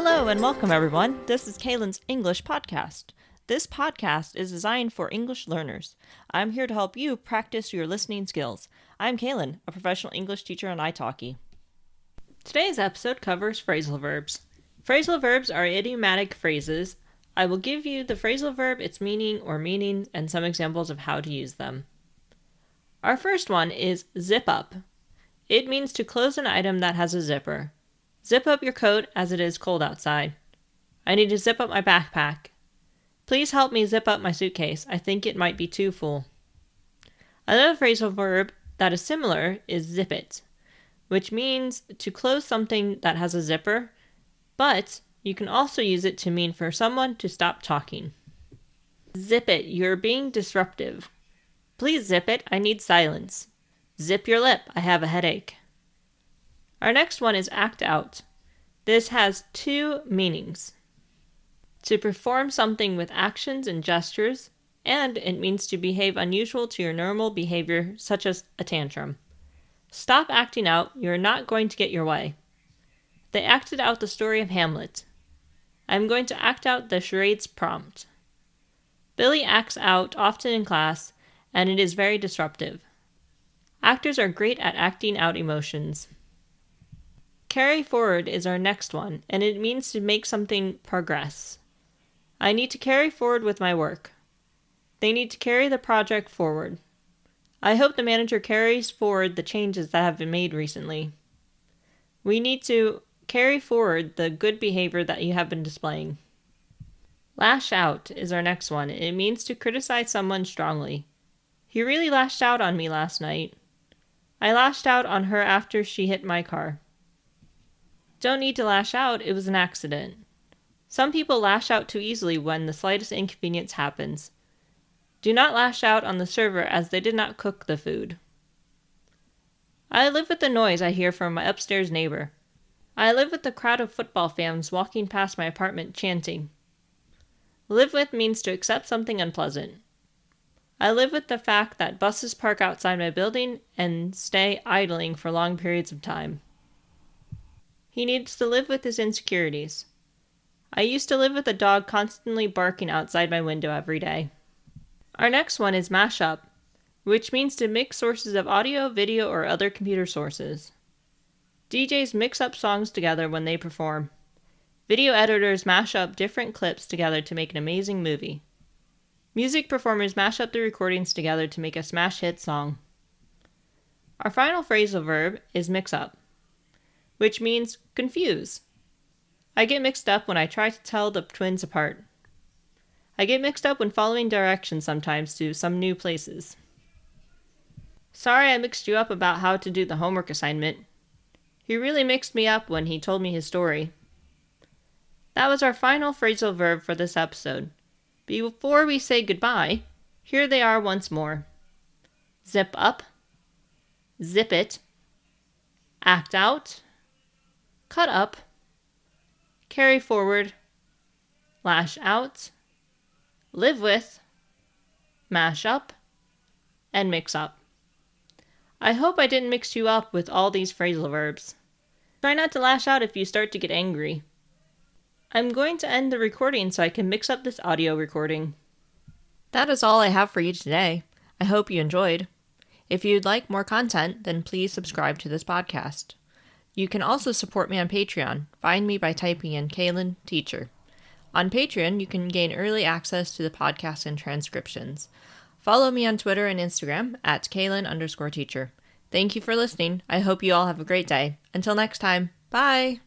Hello and welcome everyone. This is Kaylin's English podcast. This podcast is designed for English learners. I'm here to help you practice your listening skills. I'm Kaylin, a professional English teacher on italki. Today's episode covers phrasal verbs. Phrasal verbs are idiomatic phrases. I will give you the phrasal verb, its meaning or meanings, and some examples of how to use them. Our first one is zip up. It means to close an item that has a zipper. Zip up your coat as it is cold outside. I need to zip up my backpack. Please help me zip up my suitcase. I think it might be too full. Another phrasal verb that is similar is zip it, which means to close something that has a zipper, but you can also use it to mean for someone to stop talking. Zip it, you're being disruptive. Please zip it, I need silence. Zip your lip, I have a headache. Our next one is act out. This has two meanings. To perform something with actions and gestures, and it means to behave unusual to your normal behavior, such as a tantrum. Stop acting out, you're not going to get your way. They acted out the story of Hamlet. I'm going to act out the charades prompt. Billy acts out often in class, and it is very disruptive. Actors are great at acting out emotions. Carry forward is our next one, and it means to make something progress. I need to carry forward with my work. They need to carry the project forward. I hope the manager carries forward the changes that have been made recently. We need to carry forward the good behavior that you have been displaying. Lash out is our next one. It means to criticize someone strongly. He really lashed out on me last night. I lashed out on her after she hit my car. Don't need to lash out, it was an accident. Some people lash out too easily when the slightest inconvenience happens. Do not lash out on the server as they did not cook the food. I live with the noise I hear from my upstairs neighbor. I live with the crowd of football fans walking past my apartment chanting. Live with means to accept something unpleasant. I live with the fact that buses park outside my building and stay idling for long periods of time. He needs to live with his insecurities. I used to live with a dog constantly barking outside my window every day. Our next one is mash up, which means to mix sources of audio, video, or other computer sources. DJs mix up songs together when they perform. Video editors mash up different clips together to make an amazing movie. Music performers mash up the recordings together to make a smash hit song. Our final phrasal verb is mix up, which means confuse. I get mixed up when I try to tell the twins apart. I get mixed up when following directions sometimes to some new places. Sorry I mixed you up about how to do the homework assignment. He really mixed me up when he told me his story. That was our final phrasal verb for this episode. Before we say goodbye, here they are once more. Zip up, zip it, act out, cut up, carry forward, lash out, live with, mash up, and mix up. I hope I didn't mix you up with all these phrasal verbs. Try not to lash out if you start to get angry. I'm going to end the recording so I can mix up this audio recording. That is all I have for you today. I hope you enjoyed. If you'd like more content, then please subscribe to this podcast. You can also support me on Patreon. Find me by typing in Kaylin Teacher. On Patreon, you can gain early access to the podcast and transcriptions. Follow me on Twitter and Instagram at Kaylin_teacher. Thank you for listening. I hope you all have a great day. Until next time, bye!